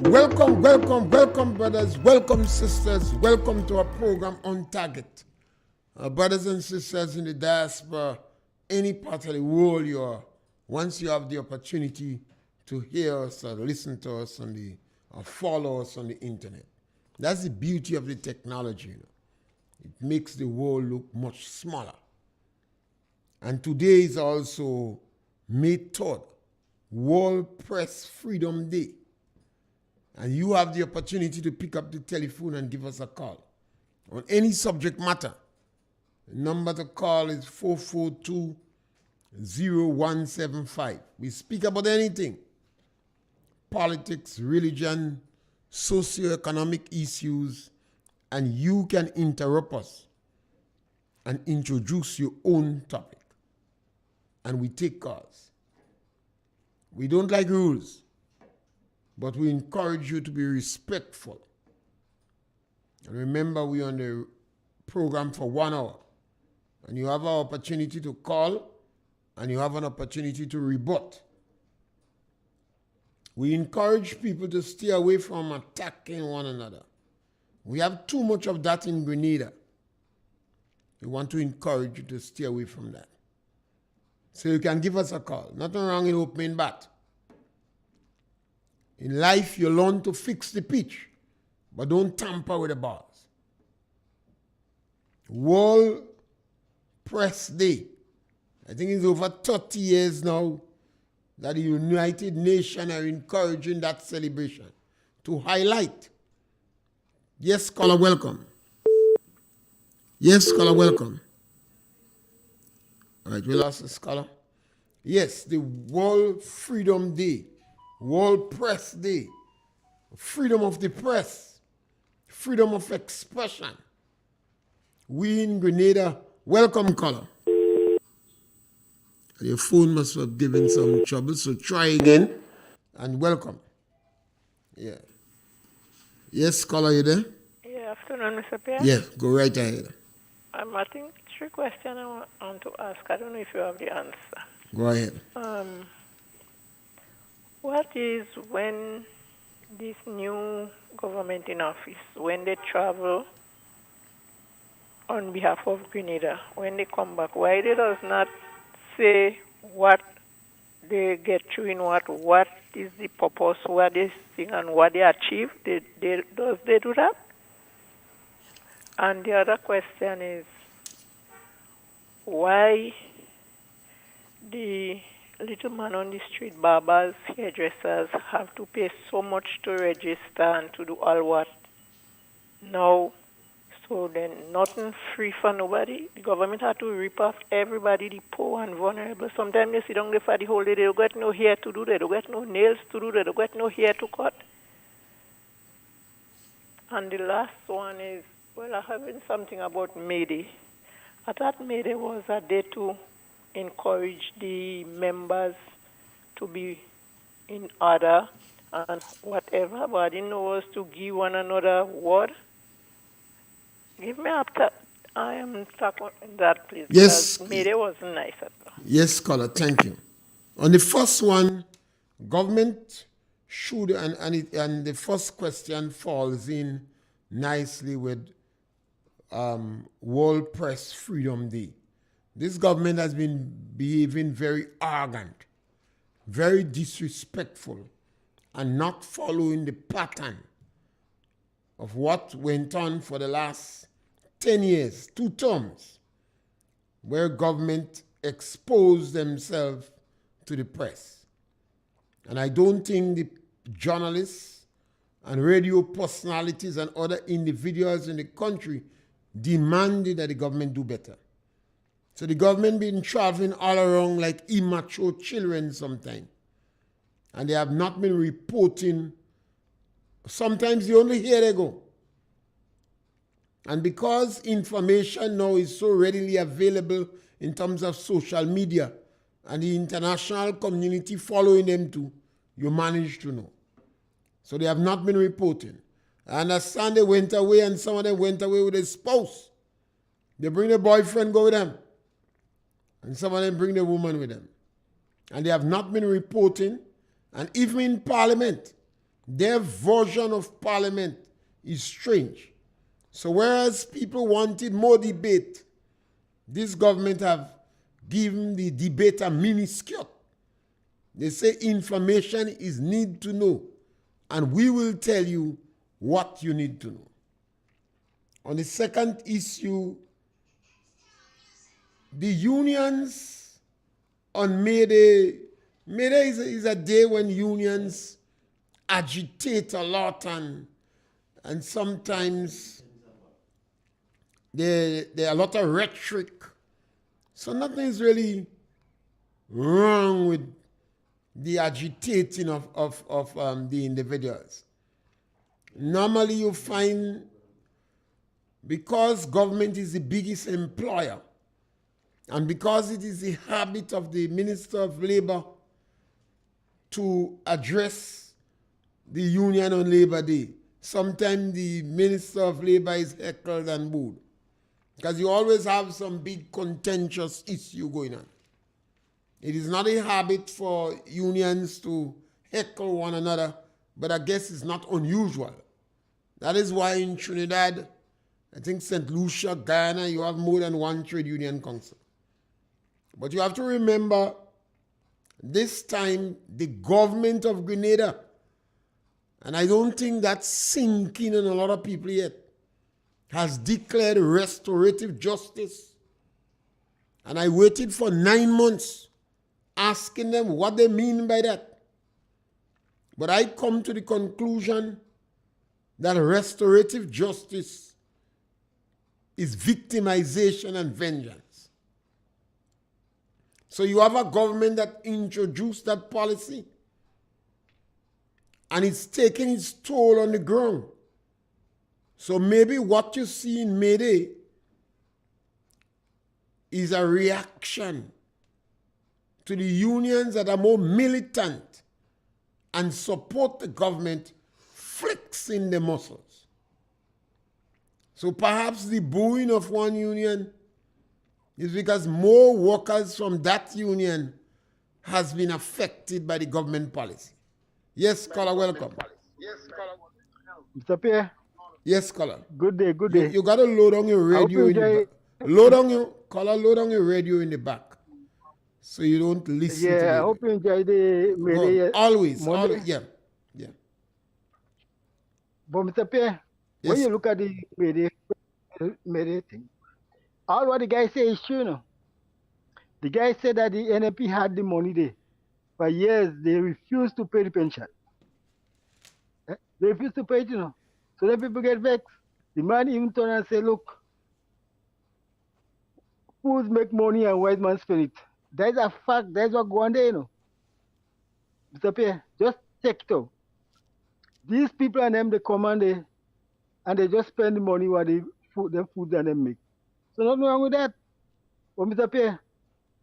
Welcome, brothers. Welcome, sisters. Welcome to our program On Target. Brothers and sisters in the diaspora, any part of the world you are, once you have the opportunity to hear us or listen to us or follow us on the internet. That's the beauty of the technology. It makes the world look much smaller. And today is also May 3rd, World Press Freedom Day. And you have the opportunity to pick up the telephone and give us a call on any subject matter. The number to call is 442-0175. We speak about anything: politics, religion, socioeconomic issues, and you can interrupt us and introduce your own topic. And we take calls. We don't like rules, but we encourage you to be respectful. And remember, we're on the program for 1 hour. And you have an opportunity to call, and you have an opportunity to rebut. We encourage people to stay away from attacking one another. We have too much of that in Grenada. We want to encourage you to stay away from that. So you can give us a call. Nothing wrong in opening bat. In life, you learn to fix the pitch, but don't tamper with the bars. World Press Day. I think it's over 30 years now that the United Nations are encouraging that celebration to highlight. Yes, caller, welcome. Yes, caller, welcome. All right, we lost this caller. Yes, the World Freedom Day. World Press Day, freedom of the press, freedom of expression. We in Grenada, welcome, caller. Your phone must have given some trouble, so try again and welcome. Yeah. Yes, caller, you there? Yeah, afternoon, Mr. Pierre. Yeah, go right ahead. I think 3 questions I want to ask. I don't know if you have the answer. Go ahead. What is when this new government in office, when they travel on behalf of Grenada, when they come back, why they does not say what they get through in what is the purpose, what they think, and what they achieve? Does they do that? And the other question is, why the little man on the street, barbers, hairdressers, have to pay so much to register and to do all what now? So then nothing free for nobody. The government had to rip off everybody, the poor and vulnerable. Sometimes they sit down there for the whole day. They don't get no hair to do. They don't get no nails to do. They don't get no hair to cut. And the last one is, well, I have heard something about Mayday. I thought Mayday was a day to encourage the members to be in order and whatever, but I didn't know was to give one another word. Give me after. I am stuck on that, please. Yes. Mayday wasn't nice at all. Yes, caller, thank you. On the first one, government should, and the first question falls in nicely with World Press Freedom Day. This government has been behaving very arrogant, very disrespectful, and not following the pattern of what went on for the last 10 years, 2 terms, where government exposed themselves to the press. And I don't think the journalists and radio personalities and other individuals in the country demanded that the government do better. So the government been traveling all around like immature children sometimes. And they have not been reporting. Sometimes you only hear they go. And because information now is so readily available in terms of social media and the international community following them too, you manage to know. So they have not been reporting. I understand they went away and some of them went away with a spouse. They bring their boyfriend, go with them. And some of them bring the woman with them. And they have not been reporting. And even in Parliament, Their version of parliament is strange. So whereas people wanted more debate, this government have given the debate a miniskirt. They say information is need to know, and we will tell you what you need to know. On the second issue, the unions on Mayday. Mayday is a day when unions agitate a lot, and sometimes there are a lot of rhetoric. So nothing is really wrong with the agitating of the individuals. Normally you find, because government is the biggest employer, and because it is the habit of the Minister of Labor to address the union on Labor Day, sometimes the Minister of Labor is heckled and booed, because you always have some big contentious issue going on. It is not a habit for unions to heckle one another, but I guess it's not unusual. That is why in Trinidad, I think St. Lucia, Guyana, you have more than one trade union council. But you have to remember, this time the government of Grenada, and I don't think that's sinking in a lot of people yet, has declared restorative justice. And I waited for 9 months asking them what they mean by that. But I come to the conclusion that restorative justice is victimization and vengeance. So you have a government that introduced that policy, and it's taking its toll on the ground. So maybe what you see in Mayday is a reaction to the unions that are more militant and support the government flexing the muscles. So perhaps the booing of one union is because more workers from that union has been affected by the government policy. Yes, caller, welcome. Mr. Pierre. Yes, caller. Good day, good day. You got to load on your radio in the back. Load on your radio in the back, so you don't listen to I hope you enjoy the Mayday. Always, yeah. But Mr. Pierre, when you look at the Mayday thing, all what the guy say is true, no? The guy said that the NMP had the money there. For years, they refused to pay the pension. They refused to pay it, So then people get vexed. The man even turned and said, look, fools make money and white man spend it. That's a fact. That's what go on there, Mr. Pierre, just check it out. These people and them, they come and they just spend the money what the food and them make. So nothing wrong with that. But Mr. Pierre,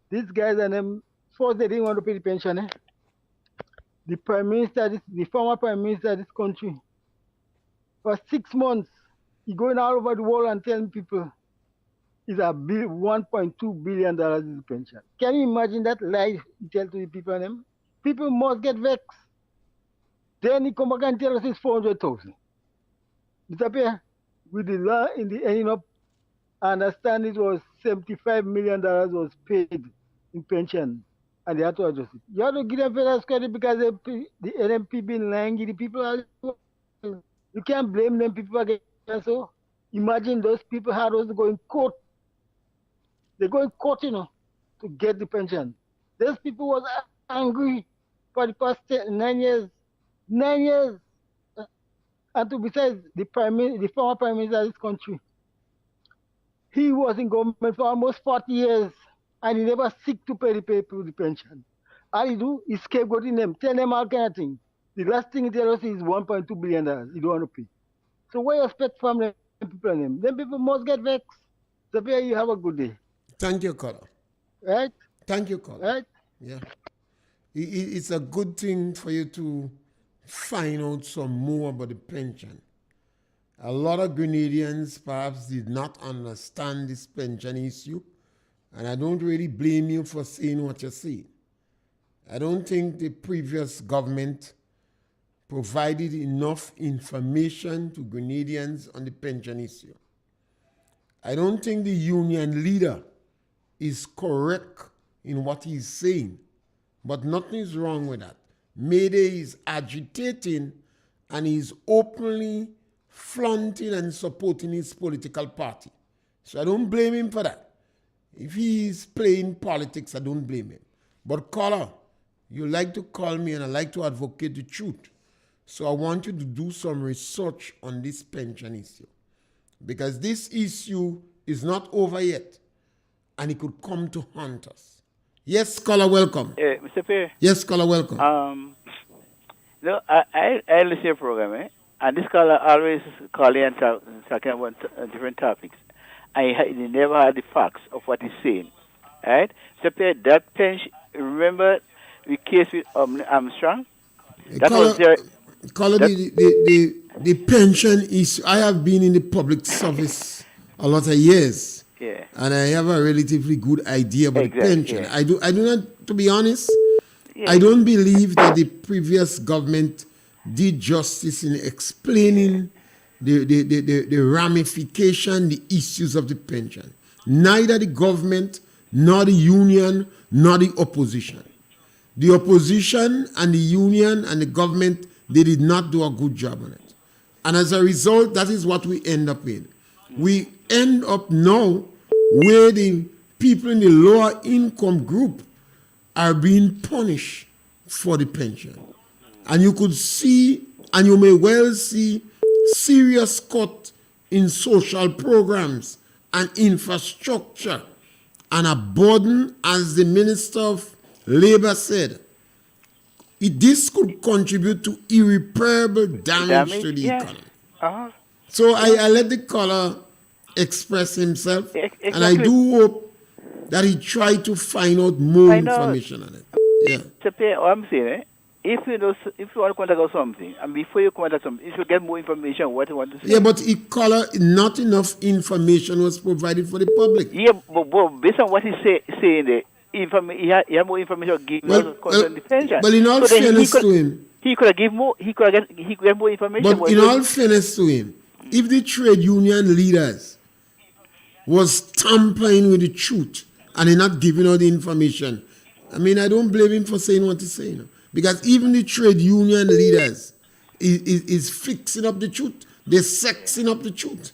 these guys and them, first they didn't want to pay the pension. The Prime Minister, the former Prime Minister of this country, for 6 months, he going all over the world and telling people it's $1.2 billion is the pension. Can you imagine that lie he tell to the people and them? People must get vexed. Then he come back and tell us it's 400,000. Mr. Pierre, with the law in the ending up, I understand it was $75 million was paid in pension, and they had to adjust it. You have to give them federal credit because the NMP been lying to the people. You can't blame them people again. So imagine those people had to go in court. They go in court, to get the pension. Those people was angry for the past 9 years. 9 years. And to besides, the former Prime Minister of this country, he was in government for almost 40 years, and he never seek to pay the people the pension. All he do is scapegoating them, tell them all kind of things. The last thing he tells us is $1.2 billion. He don't want to pay. So what you expect from them people and them? Them people must get vexed. So Pierre, you have a good day. Thank you, caller. Right? Thank you, caller. Right? Yeah. It's a good thing for you to find out some more about the pension. A lot of Grenadians perhaps did not understand this pension issue, and I don't really blame you for saying what you say. I don't think the previous government provided enough information to Grenadians on the pension issue. I don't think the union leader is correct in what he's saying, but nothing is wrong with that. Mayday is agitating and he's openly flaunting and supporting his political party. So I don't blame him for that. If he's playing politics, I don't blame him. But caller, you like to call me and I like to advocate the truth. So I want you to do some research on this pension issue. Because this issue is not over yet. And it could come to haunt us. Yes, caller, welcome. Mr. Pierre. Yes, caller, welcome. No, I listen to your program, and this caller always calling and talking about different topics. I never had the facts of what he's saying. Right? Mr. Pierre, that pension, remember the case with Armstrong? That caller, was there. Caller, the pension issue, I have been in the public service a lot of years. Yeah. And I have a relatively good idea about the pension. Yeah. I do not, to be honest, I don't believe that the previous government did justice in explaining the ramification, the issues of the pension. Neither the government, nor the union, nor the opposition. The opposition and the union and the government, they did not do a good job on it. And as a result, that is what we end up with. We end up now where the people in the lower income group are being punished for the pension. And you could see, and you may well see, serious cut in social programs and infrastructure, and a burden, as the Minister of Labour said, this could contribute to irreparable damage to the economy. Uh-huh. So I let the caller express himself, Exactly. and I do hope that he try to find out more information on it. Yeah. Mr. Pierre, what I'm saying, if you want to contact about something, and before you contact something, you should get more information on what you want to say. Yeah, but not enough information was provided for the public. Yeah, but based on what he's saying there, he had more information given concerning the pension. But in all fairness to him, he could have given more. He could get more information. But in all fairness to him, if the trade union leaders was tampering with the truth and they're not giving out the information, I mean, I don't blame him for saying what he's saying. Because even the trade union leaders is fixing up the truth. They're sexing up the truth.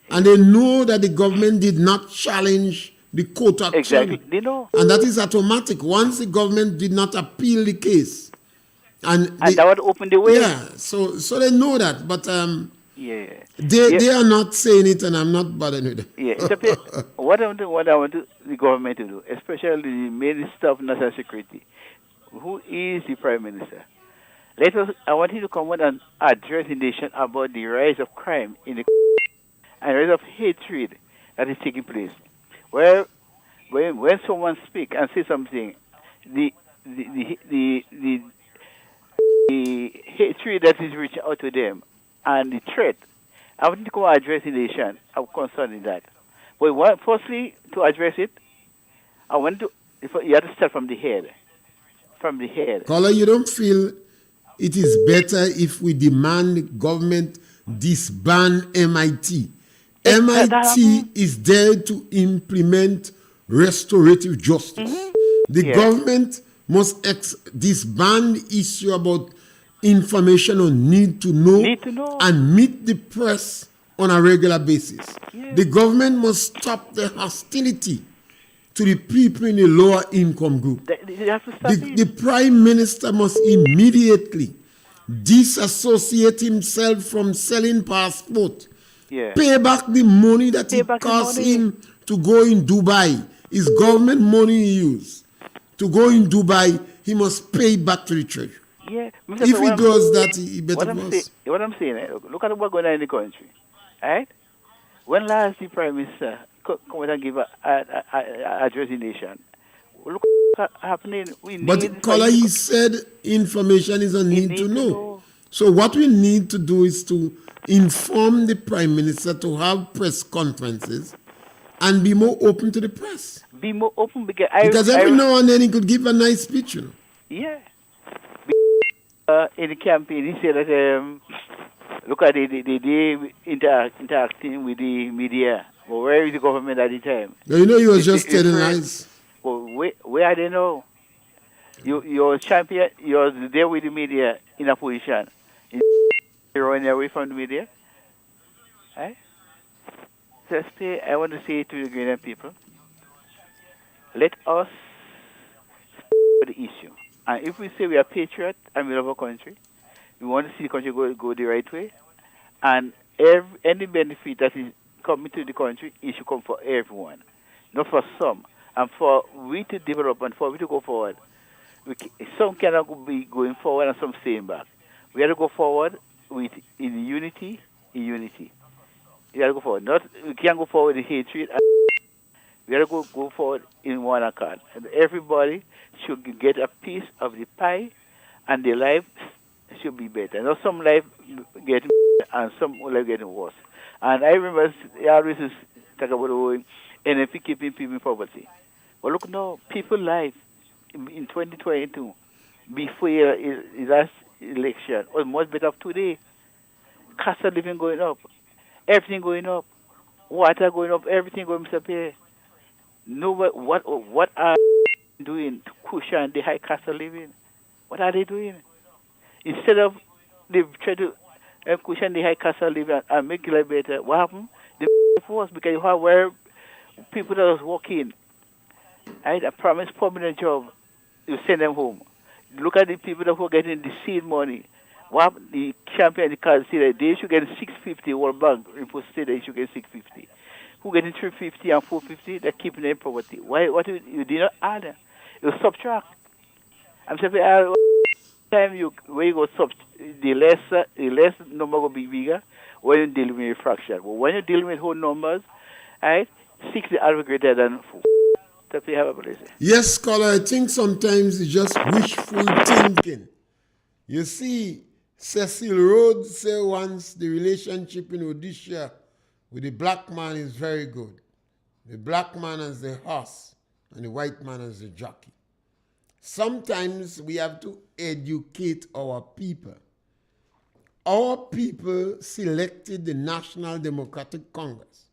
And they know that the government did not challenge the court action. Exactly, they know. And that is automatic. Once the government did not appeal the case. And that would open the way. Yeah, so they know that. But yeah. They are not saying it, and I'm not bothering with them. Yeah, what I want the government to do, especially the Minister of National Security, who is the Prime Minister. I want him to come out and address the nation about the rise of crime in the and rise of hatred that is taking place. Where when someone speak and say something, the hatred that is reaching out to them and the threat, I want to come address the nation. I'm concerned in that. But firstly, to address it, you have to start from the head. From the head. Caller, you don't feel it is better if we demand the government disband MIT? MIT is there to implement restorative justice. The government must disband the issue about information on need to know and meet the press on a regular basis. The government must stop the hostility to the people in the lower income group. The Prime Minister must immediately disassociate himself from selling passport. Pay back the money that it cost him to go in Dubai. It's government money he used. To go in Dubai, he must pay back to the treasury. Yeah. If he does that, he better was. What I'm saying, look at what's going on in the country. Right? When last the Prime Minister come out and give address the nation, look what's happening. But caller, he said information is a need to know. So what we need to do is to inform the Prime Minister to have press conferences and be more open to the press. Be more open because every now and then he could give a nice speech, you know. Yeah. in the campaign, he said that look at they interacting with the media. But where is the government at the time? Now, you know, he was It's just telling first. lies. Well, where are they now? You're champion. You're there with the media in a position. You're running away from the media. Right? Just I want to say to the Ghanaian people, let us for the issue. And if we say we are patriot and we love our country, we want to see the country go the right way, and any benefit that is coming to the country, it should come for everyone, not for some. And for we to develop and for we to go forward, some cannot be going forward and some staying back. We have to go forward in unity. We have to go forward. We can't go forward in hatred. We have to go forward in one accord. And everybody should get a piece of the pie, and their life should be better. Not some life getting better and some life getting worse. And I remember I always talk about the whole NFP keeping people in poverty. But look now, people life in 2022 before his last election was much better of today. Cost of living going up, everything going up, water going up, everything going to Pierre. What are they doing to cushion the high cost of living? What are they doing? Instead of they try to cushion the high cost of living and make life better, what happened? They make it worse because you have where people that was working, right, a promised permanent job, you send them home. Look at the people that were getting the seed money. What the champion, the card say that they should get 650. World Bank report say they should get 650. Who getting 350 and 450? They're keeping them in poverty. Why? What you did not add? You subtract. I'm saying time when you go the less number will be bigger when you deal with a fraction. But when you're dealing with whole numbers, right, 6 are greater than 4. That's what you have a place. Yes, scholar, I think sometimes it's just wishful thinking. You see, Cecil Rhodes said once the relationship in Odisha with the black man is very good. The black man as the horse and the white man as the jockey. Sometimes we have to educate our people. Our people selected the National Democratic Congress.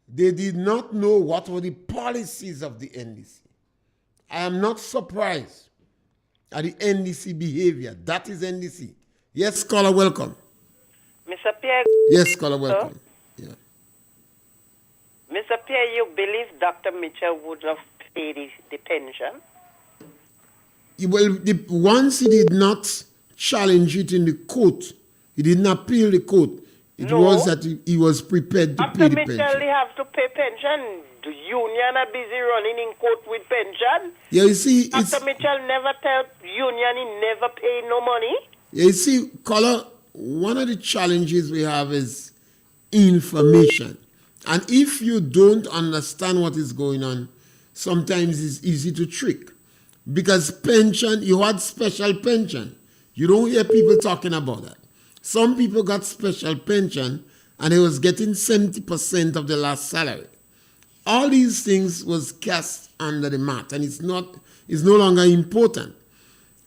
They did not know what were the policies of the NDC. I am not surprised at the NDC behavior. That is NDC. Yes, scholar, welcome. Mr. Pierre. Yes, scholar, welcome. Yeah. Mr. Pierre, you believe Dr. Mitchell would have paid the pension? Well, once he did not challenge it in the court, he didn't appeal the court. It was that he was prepared to pay the pension. Dr. Mitchell have to pay pension. The union are busy running in court with pension. Yeah, you see, Dr. Mitchell never tell union he never pay no money. Yeah, you see, caller, one of the challenges we have is information. And if you don't understand what is going on, sometimes it's easy to trick. Because pension, you had special pension. You don't hear people talking about that. Some people got special pension and they was getting 70% of the last salary. All these things was cast under the mat and it's no longer important.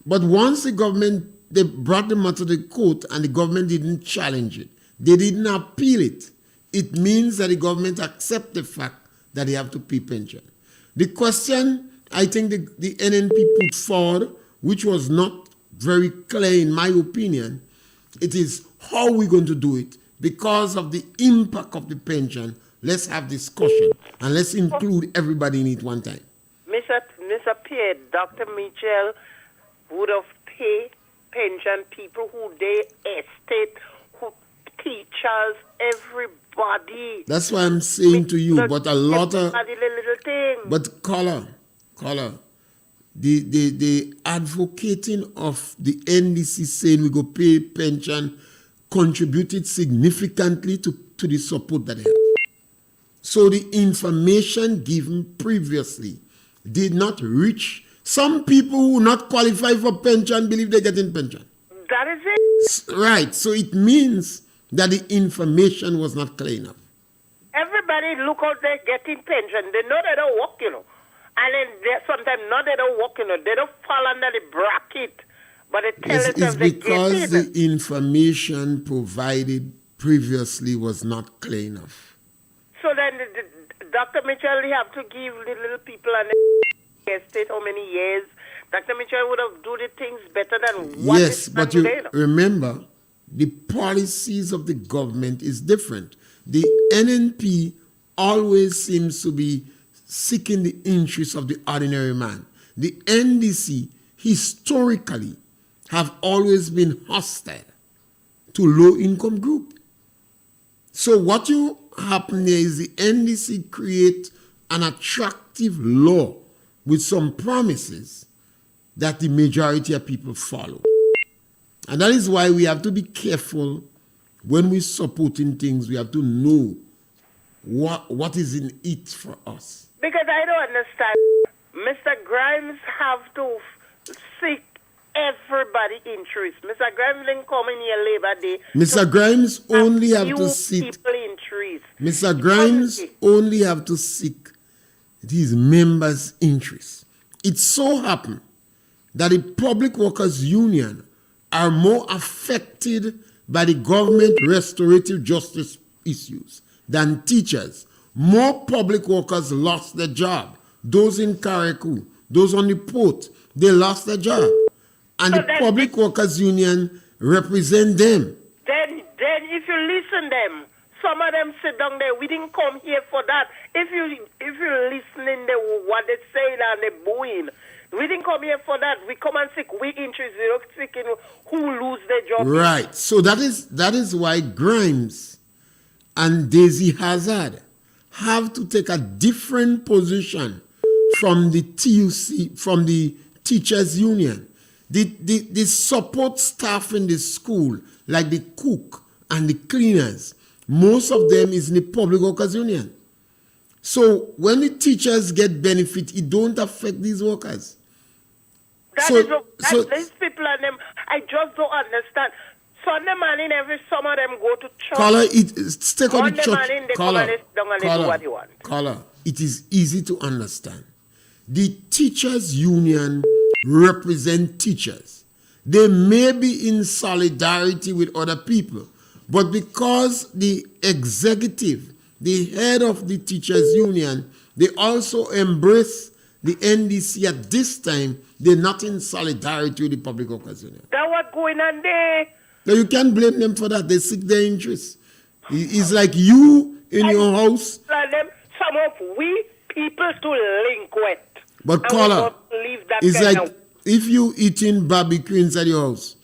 But once the government, they brought the matter to the court and the government didn't challenge it. They didn't appeal it. It means that the government accept the fact that they have to pay pension. The question I think the NNP put forward, which was not very clear in my opinion, it is how we're going to do it. Because of the impact of the pension, let's have discussion and let's include everybody in it one time. Mr. Pierre, Dr. Mitchell would have paid pension people who they estate, who teachers, everybody. That's why I'm saying to you, but a lot of... little thing. But caller, the advocating of the NDC saying we go pay pension contributed significantly to the support that they have. So the information given previously did not reach some people who not qualify for pension believe they're getting pension. That is it. Right. So it means that the information was not clear enough. Everybody look out there getting pension. They know they don't work, And then sometimes not they don't work, They don't fall under the bracket but they tell It's themselves they because get the information provided previously was not clear enough. So then Dr. Mitchell have to give the little people an estate how many years. Dr. Mitchell would have do the things better than what Yes, is but done you today. remember, the policies of the government is different. The NNP always seems to be seeking the interests of the ordinary man. The NDC historically have always been hostile to low-income group. So what you happen here is the NDC create an attractive law with some promises that the majority of people follow. And that is why we have to be careful when we're supporting things. We have to know what is in it for us. Because I don't understand. Mr. Grimes have to seek everybody's interest. Mr. Grimes didn't come in here Labor Day. Mr. Grimes only have to few seek. people interest. Mr. Grimes only have to seek his members' interests. It so happened that the Public Workers Union are more affected by the government restorative justice issues than teachers. More public workers lost their job. Those in Carriacou, those on the port, they lost their job. And So the then Public Workers Union represent them. Then if you listen them, some of them sit down there. We didn't come here for that. If you listening to what they say and they booing, we didn't come here for that. We come and seek we interest. We don't seek who lose their job. Right. So that is why Grimes and Daisy Hazard have to take a different position from the TUC, from the teachers union. The support staff in the school, like the cook and the cleaners, most of them is in the Public Workers Union. So when the teachers get benefit, it don't affect these workers. These people and them, I just don't understand. Sunday morning, every summer, them go to church. Take on the Monday church. morning, they come and they sit down and they do what they want. Caller, it is easy to understand. The teachers union represent teachers. They may be in solidarity with other people, but because the executive, the head of the teachers union, they also embrace the NDC at this time, they're not in solidarity with the Public Workers Union. That's what's going on there. No, you can't blame them for that. They seek their interests. It's like you in your house. Some of we people to link with. But And caller, we don't leave that it's kind like of- if you eating barbecue inside your house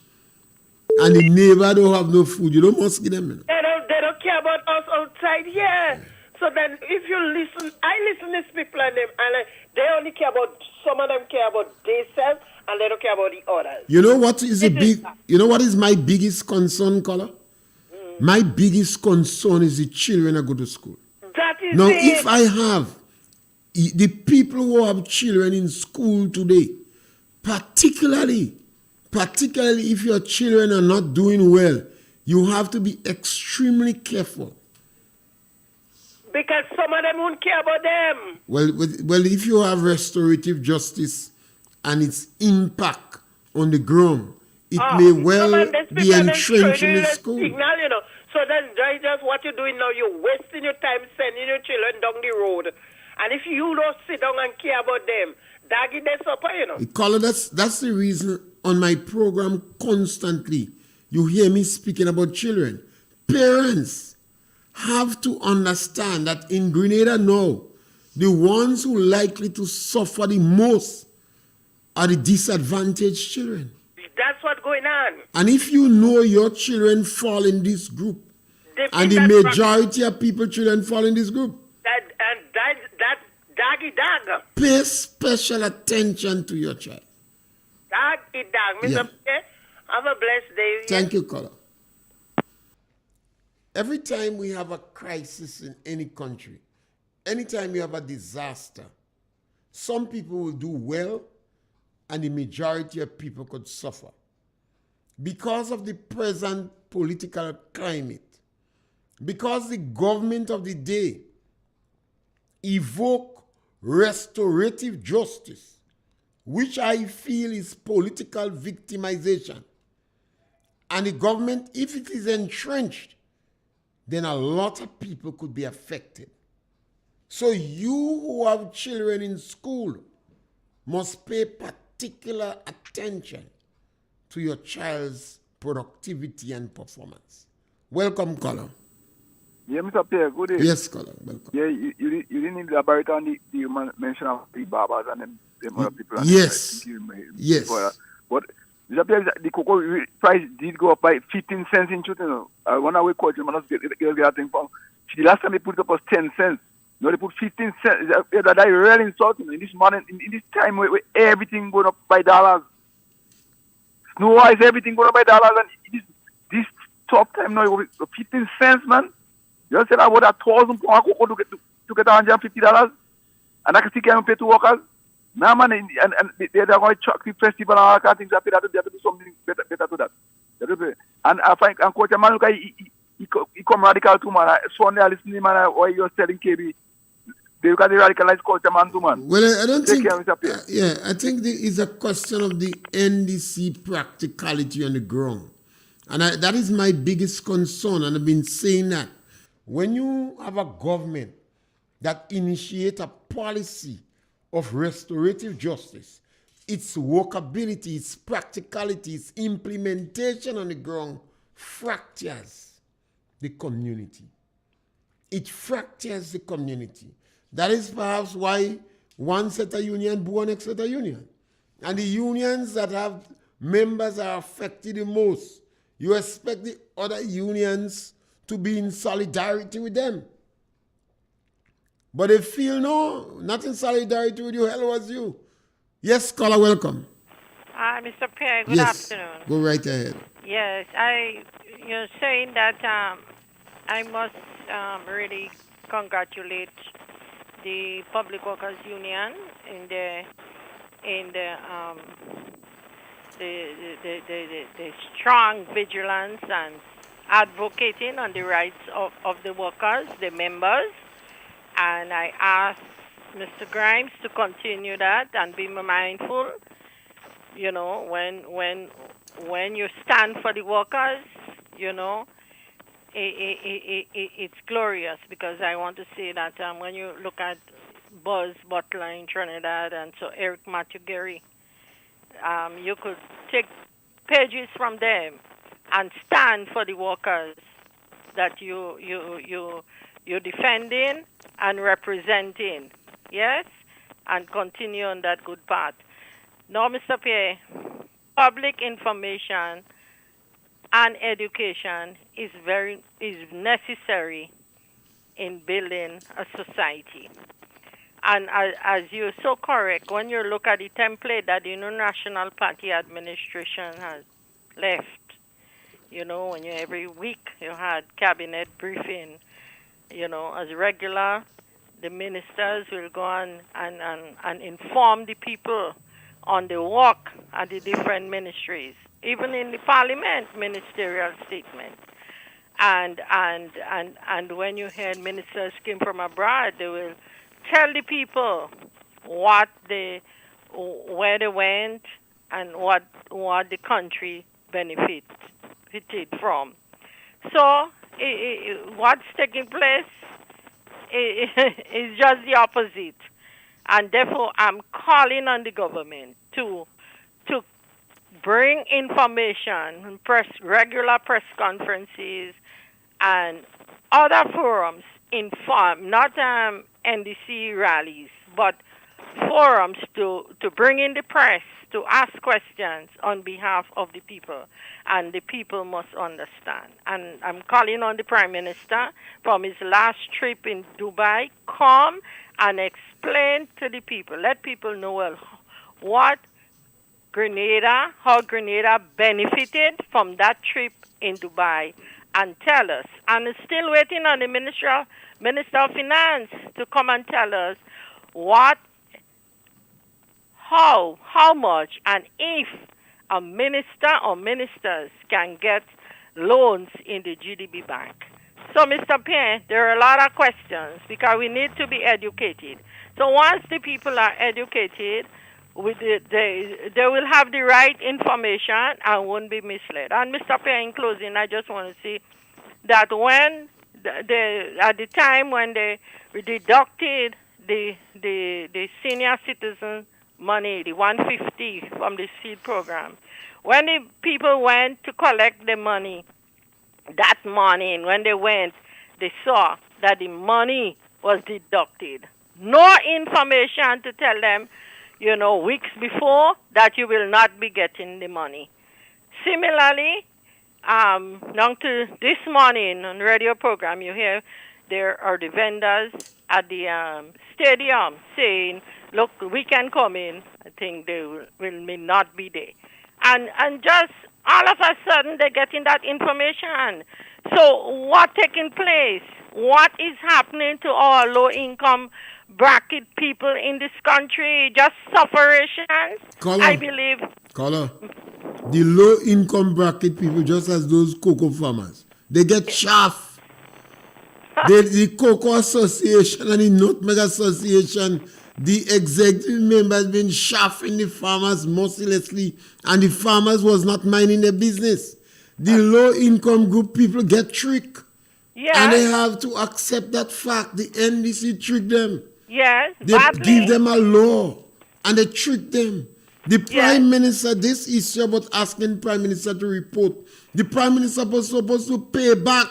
and the neighbor don't have no food, you don't must give them. You know? They don't care about us outside here. So then if you listen, I listen to these people and them, and they only care about, some of them care about themselves and they don't care about the others. You know what is you know what is my biggest concern, caller? My biggest concern is the children that go to school. That is Now, it. if I have the people who have children in school today, particularly if your children are not doing well, you have to be extremely careful. Because some of them won't care about them. Well, if you have restorative justice and its impact on the ground, it may well be entrenched in the school. Signal, you know. So then that's just what you're doing now. You're wasting your time sending your children down the road. And if you don't sit down and care about them, daggy their supper, you know. Caller, that's the reason on my program constantly you hear me speaking about children. Parents have to understand that in Grenada now, the ones who are likely to suffer the most are the disadvantaged children. That's what's going on. And if you know your children fall in this group, and the majority of people, children fall in this group, that daggy dag. pay special attention to your child. Daggy dag. Mr. Yeah. Pierre, have a blessed day. Thank you, caller. Every time we have a crisis in any country, anytime you have a disaster, some people will do well and the majority of people could suffer. Because of the present political climate, because the government of the day evoke restorative justice which I feel is political victimization. And the government, if it is entrenched, then a lot of people could be affected. So you who have children in school must pay particular attention to your child's productivity and performance. Welcome, caller. Yeah, Mr. Pierre, good day. Yes, caller. Welcome. Yeah, you didn't need to elaborate on the mention of the barbers and them other people. Yes. Yes. Before that. But Mr. Pierre, the cocoa price did go up by 15 cents in truth. When I wake up, you must get that thing from. The last time they put it up was 10 cents. No, they put 15 cents. That really insulting. In this morning, in this time where everything going up by dollars. Snow-wise, everything going up by dollars. And this top time now, 15 cents, man. You said about £1,000 cocoa to get $150, and I can still can't pay to workers. Now, man, and they're going to chuck the festival and all kind of things. They have to do something better to that. And I find, and Coach Man, he come radical too, man. Sunday, I listen to him, man, why you're selling KB. They got the radicalized Coach Man too, man. Well, I don't think, yeah, I think it's a question of the NDC practicality on the ground. And that is my biggest concern, and I've been saying that. When you have a government that initiates a policy of restorative justice, its workability, its practicality, its implementation on the ground fractures the community. It fractures the community. That is perhaps why one set of union boo next set of union. And the unions that have members are affected the most. You expect the other unions to be in solidarity with them. But they feel no, not in solidarity with you, hell was you. Yes, caller, welcome. Mr. Pierre, good afternoon. Go right ahead. Yes, you're saying that I must really congratulate the Public Workers Union in the strong vigilance and advocating on the rights of the workers, the members, and I ask Mr. Grimes to continue that and be mindful. You know, when you stand for the workers, you know, it's glorious, because I want to say that when you look at Buzz Butler in Trinidad and so Eric Matthew Gary, you could take pages from them and stand for the workers that you're defending and representing, yes, and continue on that good path. Now, Mr. Pierre, public information and education is necessary in building a society. And as you're so correct, when you look at the template that the National Party Administration has left, you know, when every week you had cabinet briefing, you know, as regular, the ministers will go on and inform the people on the work at the different ministries, even in the parliament ministerial statement. And when you hear ministers came from abroad, they will tell the people where they went and what the country benefited from. So what's taking place is just the opposite. And therefore, I'm calling on the government to bring information, regular press conferences, and other forums, inform, not NDC rallies, but forums to bring in the press, to ask questions on behalf of the people, and the people must understand. And I'm calling on the Prime Minister from his last trip in Dubai, come and explain to the people, let people know how Grenada benefited from that trip in Dubai, and tell us. And it's still waiting on the Minister of Finance to come and tell us how much, and if a minister or ministers can get loans in the GDB Bank. So, Mr. Pierre, there are a lot of questions because we need to be educated. So once the people are educated, they will have the right information and won't be misled. And Mr. Pierre, in closing, I just want to say that when at the time when they deducted the senior citizen money, the 150 from the seed program, when the people went to collect the money that morning, when they went, they saw that the money was deducted. No information to tell them, weeks before that you will not be getting the money. Similarly, now to this morning on radio program, you hear there are the vendors at the stadium saying, look, we can come in. I think they may not be there. And just all of a sudden they're getting that information. So what taking place? What is happening to our low-income bracket people in this country? Just sufforations, I believe. Caller, the low-income bracket people, just as those cocoa farmers, they get chaff. The Cocoa Association and the Nutmeg Association, the executive members been shafting the farmers mercilessly, and the farmers was not minding their business. The low-income group people get tricked. Yes. And they have to accept that fact. The NDC trick them. Yes, They give them a law and they trick them. The Prime Minister, this issue about asking Prime Minister to report, the Prime Minister was supposed to pay back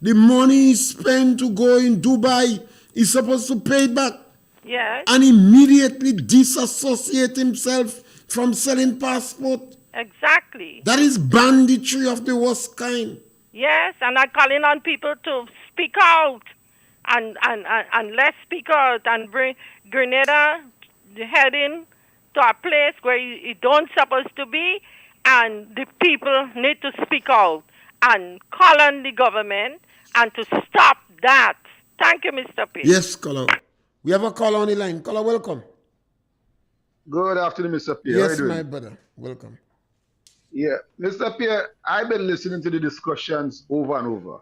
the money he spent to go in Dubai. He's supposed to pay it back. Yes. And immediately disassociate himself from selling passport. Exactly. That is banditry of the worst kind. Yes, and I'm calling on people to speak out and let's speak out and bring Grenada heading to a place where it don't supposed to be, and the people need to speak out and call on the government and to stop that. Thank you, Mr. Pierre. Yes, caller. We have a caller on the line. Caller, welcome. Good afternoon, Mr. Pierre. Yes, my brother. Welcome. Yeah, Mr. Pierre, I've been listening to the discussions over and over,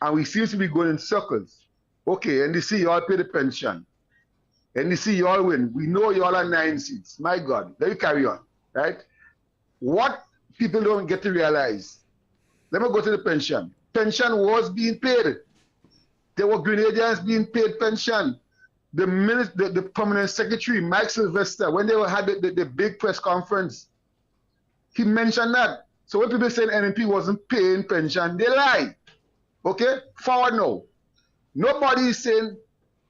and we seem to be going in circles. Okay, NDC, you all pay the pension. NDC, you all win. We know you all are 9 seats. My God, let me carry on, right? What people don't get to realize, let me go to the pension. Pension was being paid. There were Grenadians being paid pension. The permanent secretary, Mike Sylvester, when they had the big press conference, he mentioned that. So when people say NNP wasn't paying pension, they lie. Okay? Forward now. Nobody is saying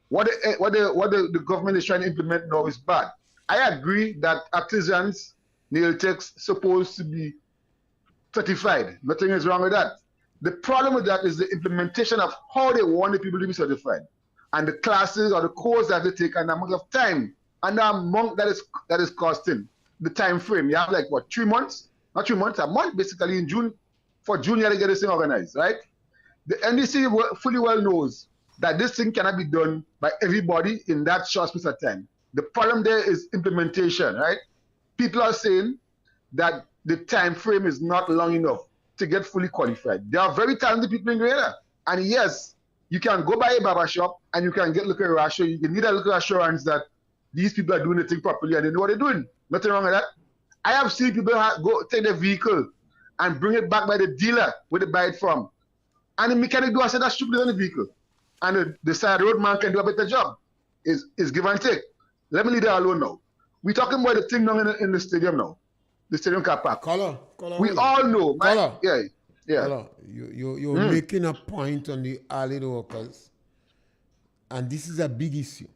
what the government is trying to implement now is bad. I agree that artisans, nail techs, supposed to be certified. Nothing is wrong with that. The problem with that is the implementation of how they want the people to be certified, and the classes or the course that they take, and the amount of time and the amount that is costing. The time frame, you have like what, 3 months? Not 3 months, a month basically in June. For June, you have to get this thing organized, right? The NDC fully well knows that this thing cannot be done by everybody in that short space of time. The problem there is implementation, right? People are saying that the time frame is not long enough to get fully qualified. There are very talented people in Grenada. And yes, you can go by a barber shop and you can get local assurance. You need a local assurance that these people are doing the thing properly and they know what they're doing. Nothing wrong with that. I have seen people go take their vehicle and bring it back by the dealer where they buy it from. And the mechanic do I say that's stupid on the vehicle. And the side road man can do a better job. Is give and take. Let me leave that alone now. We're talking about the thing now in the stadium now. The stadium car park. Caller, we all know. Caller. Yeah. Caller, you're making a point on the allied workers. And this is a big issue.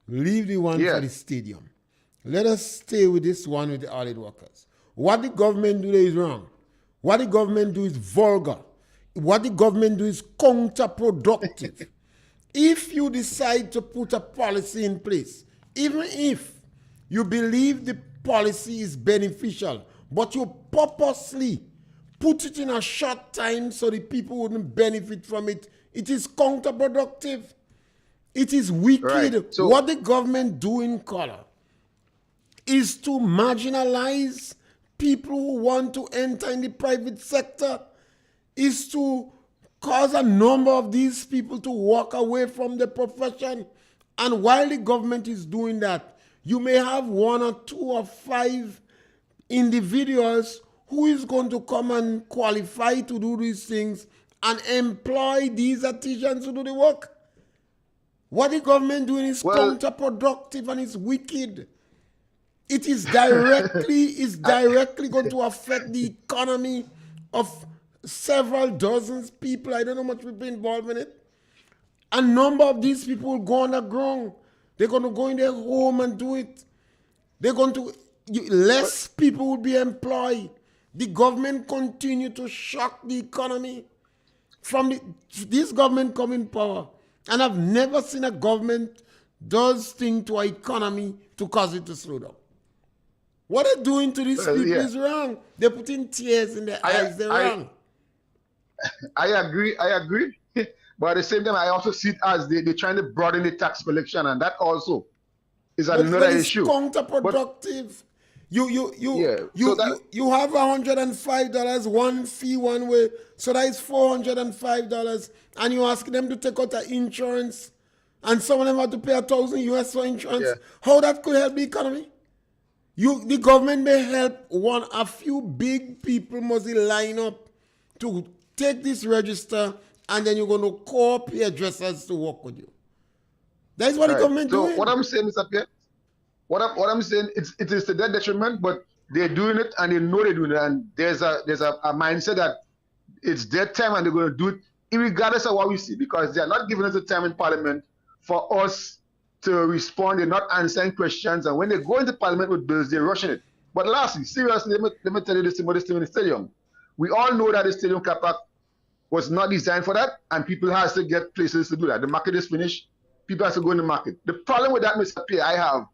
Leave the one for the stadium. Let us stay with this one with the allied workers. What the government do is wrong. What the government do is vulgar. What the government do is counterproductive. If you decide to put a policy in place, even if you believe the policy is beneficial, but you purposely put it in a short time so the people wouldn't benefit from it, it is counterproductive. It is wicked. Right. So what the government do in color is to marginalize people who want to enter in the private sector, is to cause a number of these people to walk away from the profession. And while the government is doing that, You may have 1 or 2 or 5 individuals who is going to come and qualify to do these things and employ these artisans to do the work. What the government doing is counterproductive and it's wicked. It is directly going to affect the economy of several dozens people. I don't know much people involved in it. A number of these people will go underground. They're going to go in their home and do it. They're going to, less people will be employed. The government continue to shock the economy. This government come in power. And I've never seen a government does thing to our economy to cause it to slow down. What they're doing to these people is wrong. They're putting tears in their eyes. They're wrong. I agree. But at the same time, I also see it as they're trying to broaden the tax collection, and that also is another issue. It's counterproductive. You have $105, one fee one way, so that is $405, and you ask them to take out the insurance, and some of them have to pay $1,000 for insurance. How that could help the economy? The government may help a few big people must line up to take this register, and then you're going to call hairdressers to work with you. That's what the government doing. So what I'm saying is, what I'm saying, it is to their detriment, but they're doing it and they know they're doing it, and there's a mindset that it's their time and they're going to do it regardless of what we see, because they are not giving us the time in Parliament for us to respond. They're not answering questions, and when they go into Parliament with bills, they're rushing it. But lastly, seriously, let me tell you this about this thing in the stadium. We all know that the stadium car park was not designed for that, and people has to get places to do that. The market is finished. People have to go in the market. The problem with that, Mr. Pierre, I have,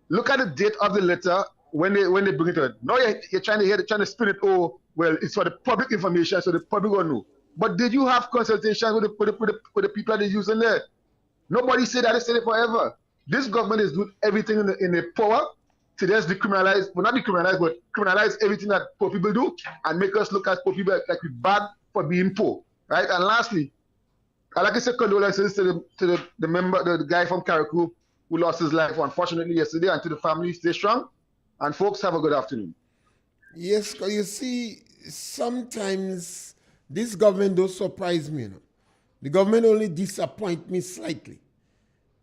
look at the date of the letter when they bring it to it. Now you're trying to spin it, oh, well, it's for the public information, so the public will know. But did you have consultation with the people that are using there? Nobody said that. They said it forever. This government is doing everything in their power to just decriminalize, well, not decriminalize, but criminalize everything that poor people do and make us look at poor people like we're bad for being poor, right? And lastly, I'd like to say condolences to the member, the guy from Carriacou who lost his life, unfortunately, yesterday, and to the family. Stay strong. And folks, have a good afternoon. Yes, because you see, sometimes this government does surprise me. The government only disappoint me slightly,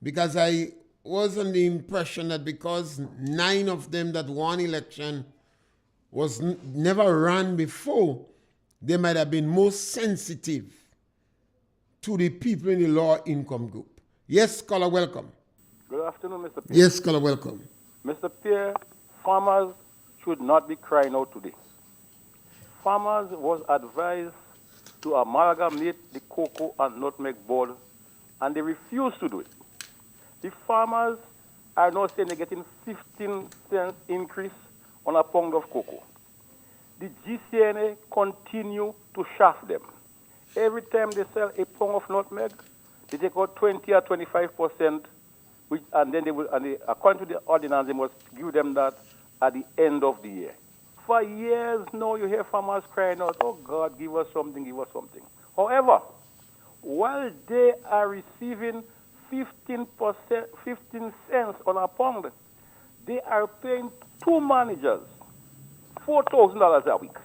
because I was under the impression that because 9 of them that won election was never ran before, they might have been more sensitive to the people in the lower income group. Yes, caller, welcome. Good afternoon, Mr. Pierre. Yes, caller, welcome. Mr. Pierre, farmers should not be crying out today. Farmers was advised to amalgamate the cocoa and nutmeg board, and they refused to do it. The farmers are now saying they're getting 15 cents increase on a pound of cocoa. The GCNA continue to shaft them. Every time they sell a pound of nutmeg, they take out 20 or 25%, and then according to the ordinance, they must give them that at the end of the year. For years now, you hear farmers crying out, oh God, give us something, give us something. However, while they are receiving 15 cents on a pound, they are paying 2 managers $4,000 a week.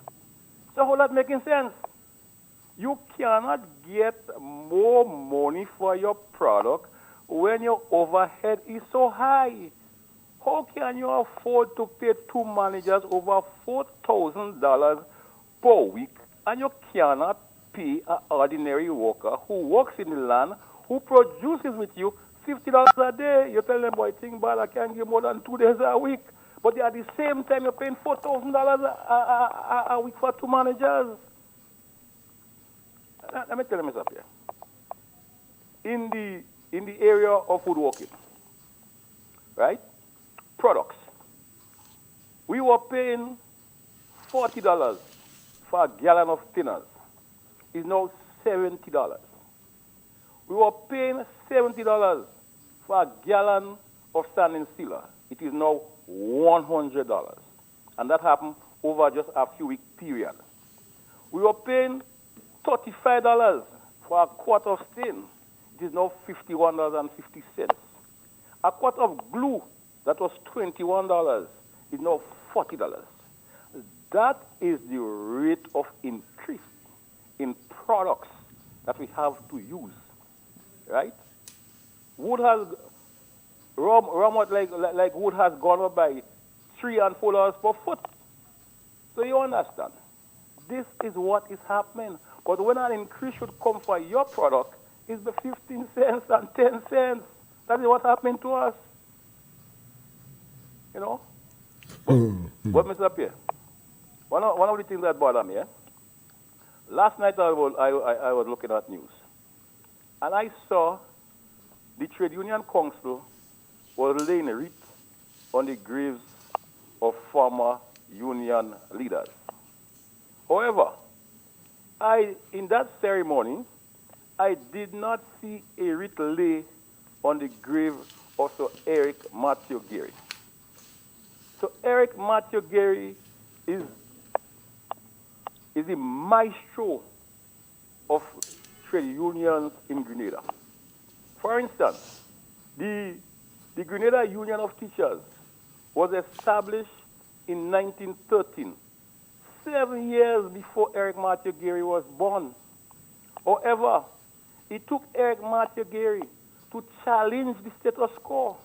So how that making sense? You cannot get more money for your product when your overhead is so high. How can you afford to pay 2 managers over $4,000 per week, and you cannot pay an ordinary worker who works in the land, who produces with you $50 a day? You tell them, boy, think bad, I can't give more than 2 days a week. But at the same time, you're paying $4,000 a week for 2 managers. Let me tell you, Mr. Pierre. In the area of woodworking, right? Products. We were paying $40 for a gallon of thinners. It's now $70. We were paying $70 for a gallon of sanding sealer. It is now $100. And that happened over just a few week period. We were paying $35 for a quart of stain. It is now $51.50. A quart of glue that was $21 is now $40. That is the rate of increase in products that we have to use, right? Wood has like wood has gone up by $3 and $4 per foot. So you understand? This is what is happening. But when an increase should come for your product, it's the 15 cents and 10 cents. That is what's happening to us. You know? But Mr. Pierre, one of the things that bother me, last night I was looking at news, and I saw the Trade Union Council was laying wreaths on the graves of former union leaders. However, in that ceremony, I did not see a wreath lay on the grave of Sir Eric Matthew Gary. So Eric Matthew Gary is the maestro of trade unions in Grenada. For instance, the Grenada Union of Teachers was established in 1913, 7 years before Eric Matthew Gary was born. However, it took Eric Matthew Gary to challenge the status quo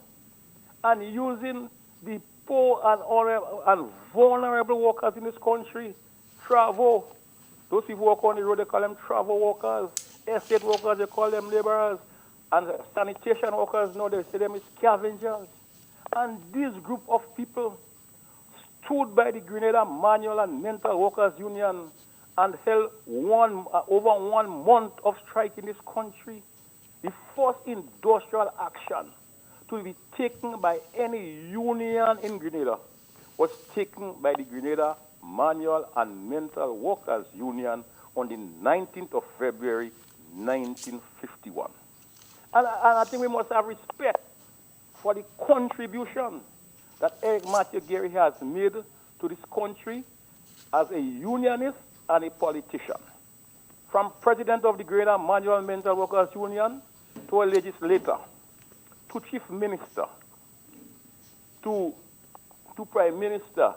and using the poor and vulnerable workers in this country, travel. Those people who work on the road, they call them travel workers. Estate workers, they call them laborers. And sanitation workers, no, they say them is scavengers. And this group of people stood by the Grenada Manual and Mental Workers Union and held over 1 month of strike in this country. The first industrial action to be taken by any union in Grenada was taken by the Grenada Manual and Mental Workers Union on the 19th of February, 1951. And I think we must have respect for the contribution that Eric Matthew Gary has made to this country as a unionist and a politician. From president of the Grenada Manual and Mental Workers Union to a legislator, to chief minister, to prime minister,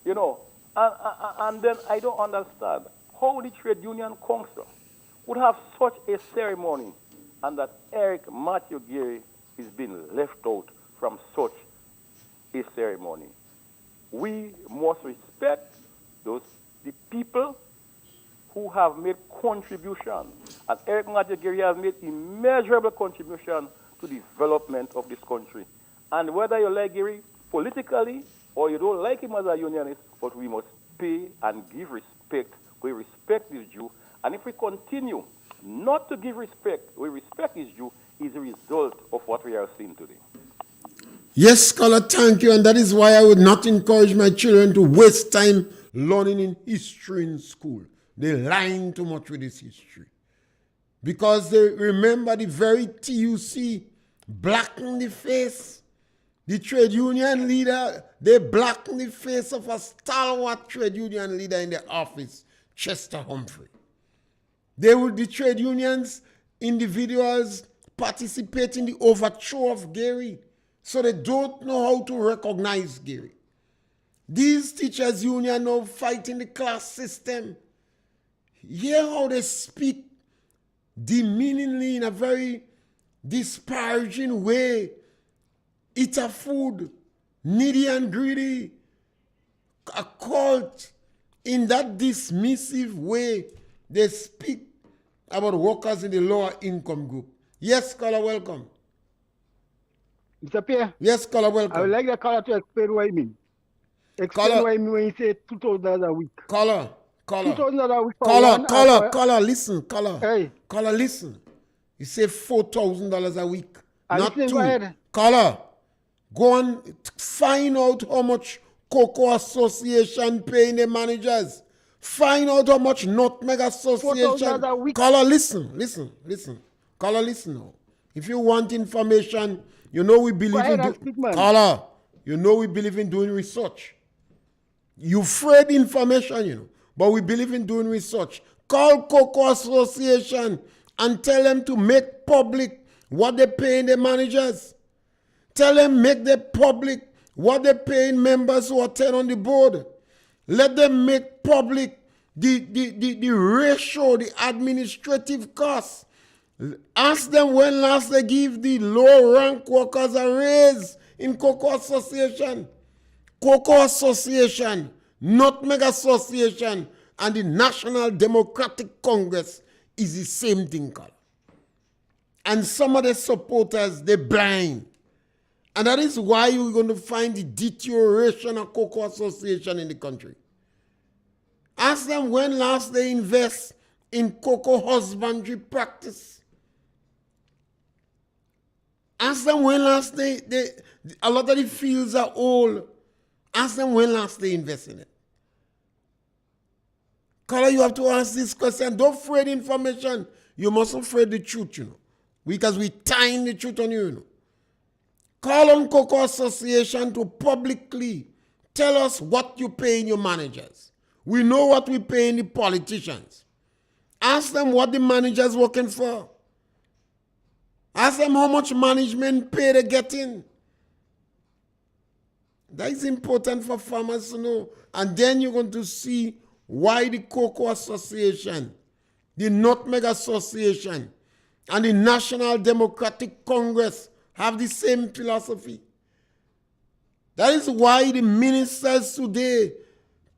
you know. And then I don't understand how the Trade Union Council would have such a ceremony and that Eric Matthew Gary is being left out from such a ceremony. We must respect the people who have made contribution. And Eric Matthew Gary has made immeasurable contribution to the development of this country. And whether you like Gary politically or you don't like him as a unionist, but we must pay and give respect. We respect his due. And if we continue not to give respect, we respect his due, is a result of what we are seeing today. Yes, scholar, thank you. And that is why I would not encourage my children to waste time learning in history in school. They're lying too much with this history. Because they remember the very TUC blackened the face. The trade union leader, they blackened the face of a stalwart trade union leader in the office, Chester Humphrey. The trade unions, individuals participate in the overthrow of Gary. So they don't know how to recognize Gary. These teachers' union now fighting the class system. Hear how they speak demeaningly in a very disparaging way. Eat a food, needy and greedy. A cult in that dismissive way. They speak about workers in the lower income group. Yes, caller, welcome. Mr. Pierre? Yes, caller, welcome. I would like the caller to explain what I mean. Explain what I mean when you say $2,000 a week. Caller. $2,000 a week for Caller, listen, caller. Hey. Caller, listen. You say $4,000 a week, not listening, two. go ahead. Caller, go and find out how much Cocoa Association paying the managers. Find out how much Nutmeg Association. $4,000 a week. Caller, listen. Caller, listen now. If you want information, you know we believe Caller, you know we believe in doing research. You afraid information, you know, but we believe in doing research. Call Cocoa Association and tell them to make public what they pay the managers. Tell them, make the public what they're paying members who attend on the board. Let them make public the ratio, the administrative costs. Ask them when last they give the low rank workers a raise in Cocoa Association. Cocoa Association, Nutmeg Association, and the National Democratic Congress is the same thing, Carl. And some of the supporters, they're blind. And that is why you're going to find the deterioration of Cocoa Association in the country. Ask them when last they invest in cocoa husbandry practice. Ask them when last a lot of the fields are old. Ask them when last they invest in it. Carla, you have to ask this question. Don't afraid information. You mustn't afraid the truth, because we tying the truth on you, Call on Cocoa Association to publicly tell us what you pay in your managers. We know what we pay in the politicians. Ask them what the managers working for. Ask them how much management pay they get in. That is important for farmers to know. And then you're going to see why the Cocoa Association, the Nutmeg Association, and the National Democratic Congress have the same philosophy. That is why the ministers today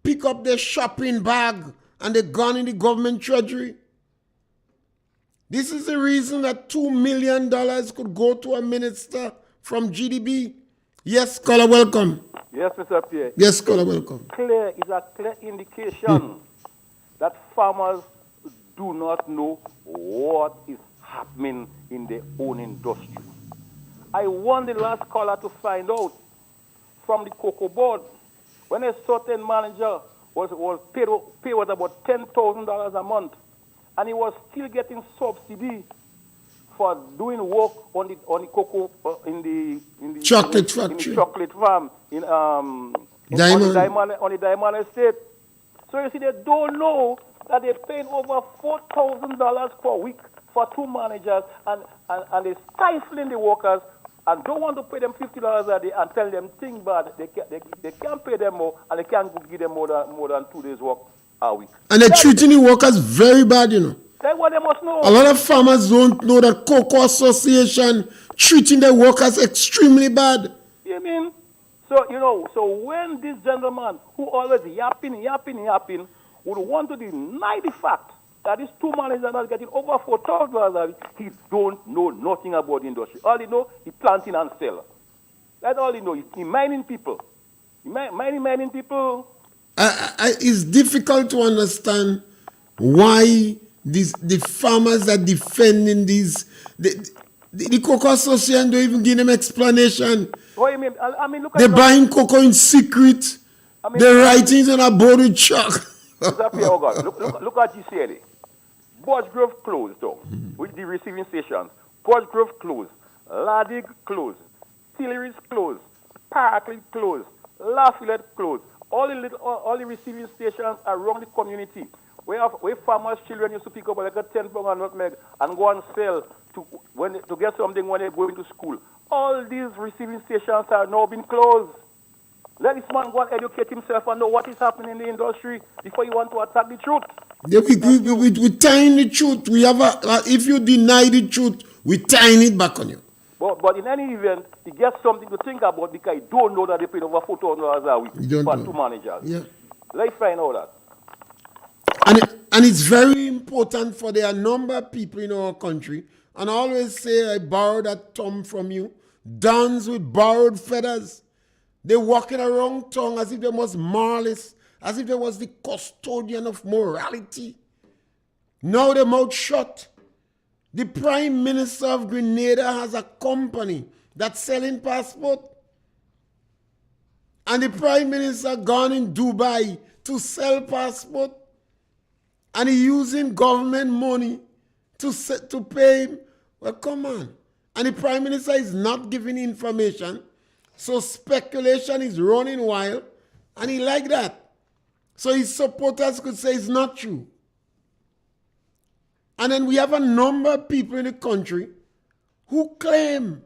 pick up their shopping bag and they're gone in the government treasury. This is the reason that $2 million could go to a minister from GDB. Yes, caller, welcome. Yes, Mr. Pierre. Yes, caller, welcome. Clear is a clear indication that farmers do not know what is happening in their own industry. I want the last caller to find out from the cocoa board when a certain manager was paid was about $10,000 a month, and he was still getting subsidy for doing work on the cocoa in the chocolate factory, in the chocolate farm on the Diamond Estate. So you see, they don't know that they're paying over $4,000 per week for two managers, and they're stifling the workers and don't want to pay them $50 a day and tell them think bad. They can't pay them more, and they can't give them more than 2 days work a week. And they're treating the workers very bad, That's what they must know. A lot of farmers don't know that Cocoa Association treating the workers extremely bad. You mean? So when this gentleman who always yapping, would want to deny the fact that these two managers are getting over $4,000, he don't know nothing about the industry. All he know, he planting and sell. That's all he know. He mining people. Mining people. It's difficult to understand why the farmers are defending these. The Cocoa Association don't even give them explanation. What do you mean? I mean, look at they're buying cocoa in secret. They're writing it on a board with chalk. Look at GCLA. Birchgrove closed down with the receiving stations. Birchgrove closed. Ladig closed. Tilleries closed. Parkley closed. Lafayette closed. All the receiving stations around the community where farmers' children used to pick up like a 10 pound of nutmeg and go and sell to get something when they go into school. All these receiving stations are now being closed. Let this man go and educate himself and know what is happening in the industry before you want to attack the truth. Yeah, we tying the truth. We have if you deny the truth, we tying it back on you. But in any event, he gets something to think about because he don't know that they paid over $4,000 a week for two managers. Yeah. Let's find out that. And it's very important for there are a number of people in our country, and I always say I borrowed that term from you, dons with borrowed feathers. They're walking around tongue as if they was moralists, as if they was the custodian of morality. Now their mouth shut. The Prime Minister of Grenada has a company that's selling passport. And the Prime Minister gone in Dubai to sell passport. And he using government money to pay him. Well, come on. And the Prime Minister is not giving information. So speculation is running wild, and he like that. So his supporters could say it's not true. And then we have a number of people in the country who claim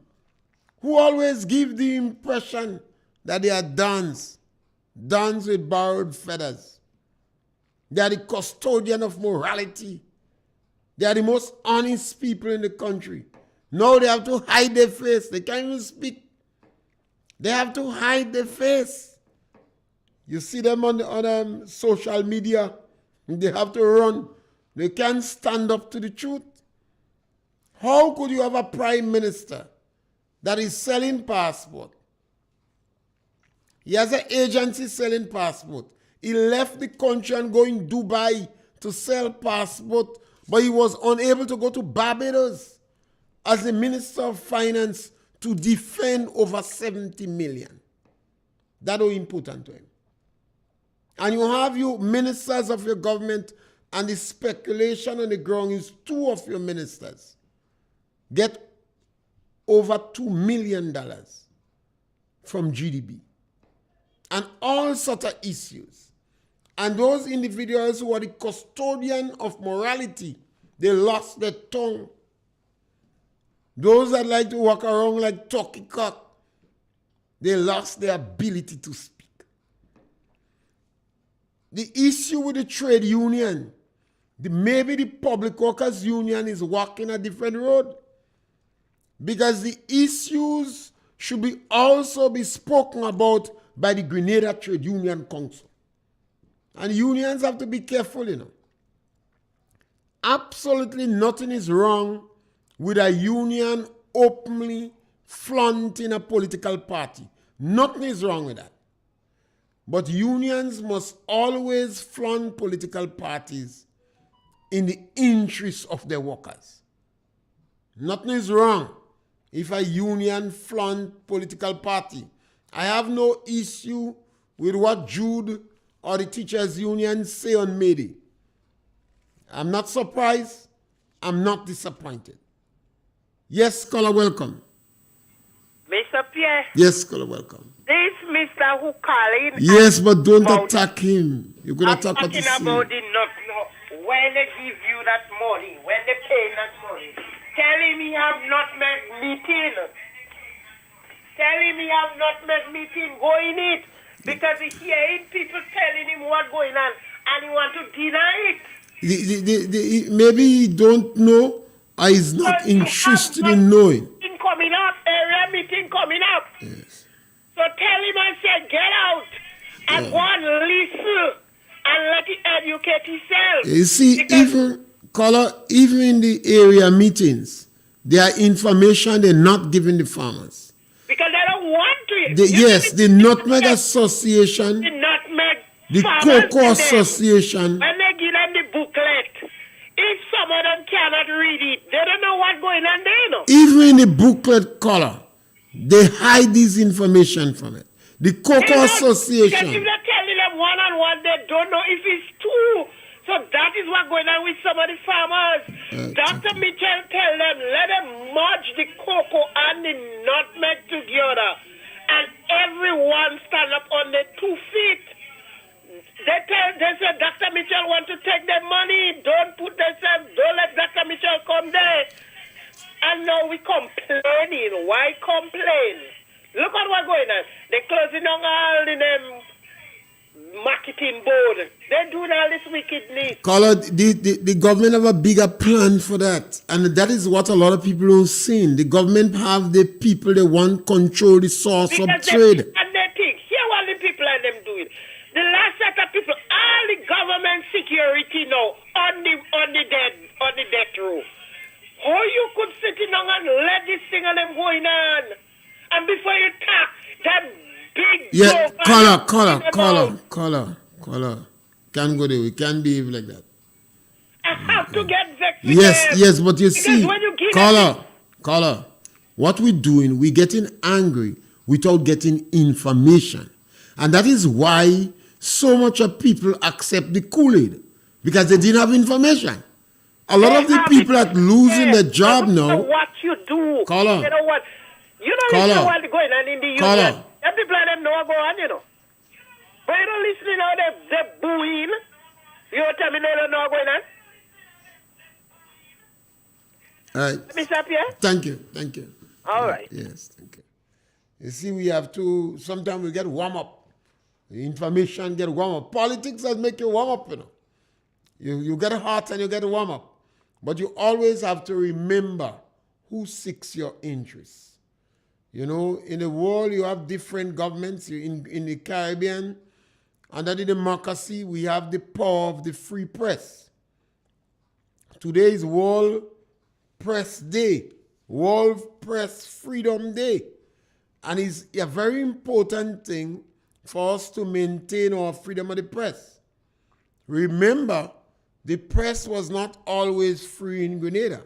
who always give the impression that they are dons with borrowed feathers. They are the custodian of morality. They are the most honest people in the country. Now they have to hide their face. They can't even speak. They have to hide their face. You see them on social media. They have to run. They can't stand up to the truth. How could you have a prime minister that is selling passport? He has an agency selling passport. He left the country and going to Dubai to sell passport, but he was unable to go to Barbados as the Minister of Finance to defend over 70 million. That's how important to him. And you have your ministers of your government, and the speculation on the ground is 2 of your ministers get over $2 million from GDP. And all sorts of issues. And those individuals who are the custodian of morality, they lost their tongue. Those that like to walk around like turkey cock, they lost their ability to speak. The issue with the trade union, maybe the public workers union is walking a different road. Because the issues should also be spoken about by the Grenada Trade Union Council. And unions have to be careful, you know. Absolutely nothing is wrong with a union openly flaunting a political party. Nothing is wrong with that. But unions must always flaunt political parties in the interest of their workers. Nothing is wrong if a union flaunt political party. I have no issue with what Jude or the teachers union say on Mayday. I'm not surprised. I'm not disappointed. Yes, caller, welcome. Mr. Pierre. Yes, caller, welcome. This Mr. who calling. Yes, but don't attack him. You're going to attack what you I'm talking about the not when they give you that money, when they pay that money. Tell him he have not met meeting. Tell him he have not met meeting. Go in it. Because he hearing people telling him what's going on and he want to deny it. Maybe he don't know or he's not interested in knowing. Coming up, area meeting coming up. Yes. So tell him and say, get out and go and listen and let it educate himself. You see, even in the area meetings, there are information they're not giving the farmers. Because they don't want to. Yes, the Nutmeg Association, the Cocoa Association. When they give them the booklet, if some of them cannot read it, they don't know what's going on there, no? Even in the booklet color, they hide this information from it. The Cocoa Association. Because if they're telling them one-on-one, they don't know if it's true. So that is what's going on with some of the farmers. Dr. Mitchell tell them, let them merge the cocoa and the nutmeg together. And everyone stand up on their 2 feet. They say Dr. Mitchell want to take their money. Don't let Dr. Mitchell come there. And now we complaining. Why complain? Look at what's going on. They're closing down all the marketing board. They're doing all this wickedness. Caller, the government have a bigger plan for that. And that is what a lot of people don't see. The government have the people they want control the source of trade. And they think, here what the people are them doing. The last set of people, all the government security now on the death row. How you could sit in and let this thing and them going on? And before you talk, that big caller. Can't go there. We can't behave like that. I have to get vexed with them. Yes, but you because see, when you give caller, what we're doing, we're getting angry without getting information. And that is why so much of people accept the Kool-Aid, because they didn't have information. A lot of the people that losing their job now. What you do, caller. You know what? You don't listen what's going on in the union. And people like them know what's going on, you know. But you don't listen how they're booing. You tell me they don't know what's going on. All right. Mr. Pierre? Thank you. All right. Yes, thank you. You see, we have to, sometimes we get warm up. The information get warm up. Politics does make you warm up, you know. You get hot and you get warm up. But you always have to remember who seeks your interests. You know, in the world, you have different governments. In the Caribbean, under the democracy, we have the power of the free press. Today is World Press Day, World Press Freedom Day. And it's a very important thing for us to maintain our freedom of the press. Remember, the press was not always free in Grenada.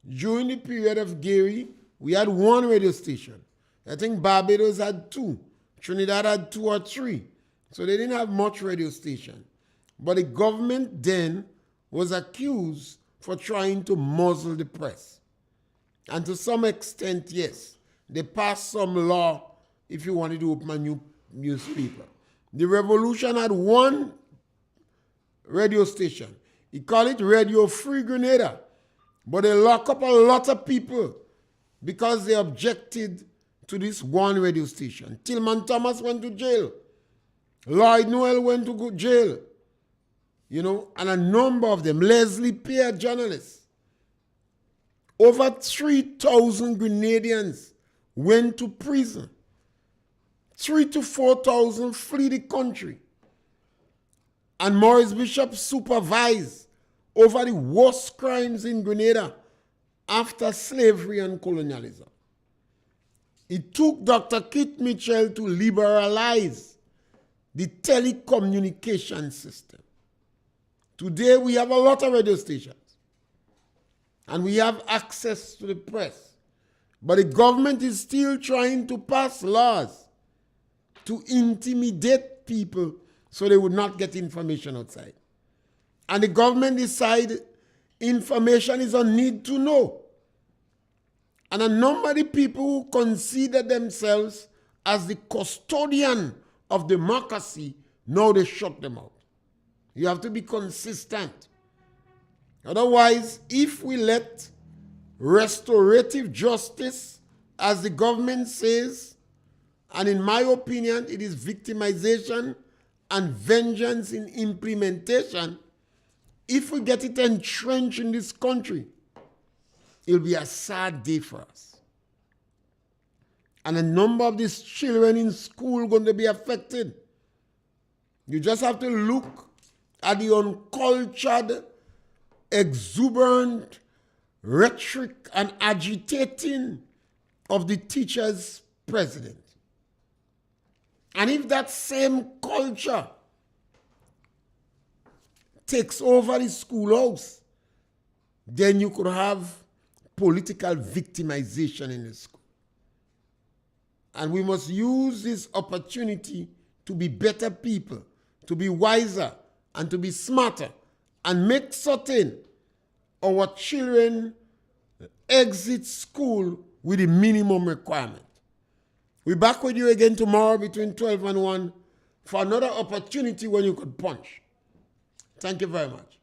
During the period of Gary, we had one radio station. I think Barbados had 2. Trinidad had 2 or 3. So they didn't have much radio station. But the government then was accused for trying to muzzle the press. And to some extent, yes, they passed some law if you wanted to open a new newspaper. The revolution had one radio station. He called it Radio Free Grenada. But they lock up a lot of people because they objected to this one radio station. Tillman Thomas went to jail. Lloyd Noel went to jail. You know, and a number of them. Leslie Pierre, journalists. Over 3,000 Grenadians went to prison. 3,000 to 4,000 flee the country. And Maurice Bishop supervised over the worst crimes in Grenada after slavery and colonialism. It took Dr. Kit Mitchell to liberalize the telecommunication system. Today we have a lot of radio stations and we have access to the press. But the government is still trying to pass laws to intimidate people so they would not get information outside. And the government decided information is a need to know. And a number of the people who consider themselves as the custodian of democracy, now they shut them out. You have to be consistent. Otherwise, if we let restorative justice, as the government says, and in my opinion, it is victimization and vengeance in implementation, if we get it entrenched in this country, it'll be a sad day for us. And a number of these children in school are going to be affected. You just have to look at the uncultured, exuberant rhetoric and agitating of the teachers' president. And if that same culture takes over the schoolhouse, then you could have political victimization in the school. And we must use this opportunity to be better people, to be wiser, and to be smarter, and make certain our children exit school with the minimum requirement. We're back with you again tomorrow between 12 and 1 for another opportunity when you could punch. Thank you very much.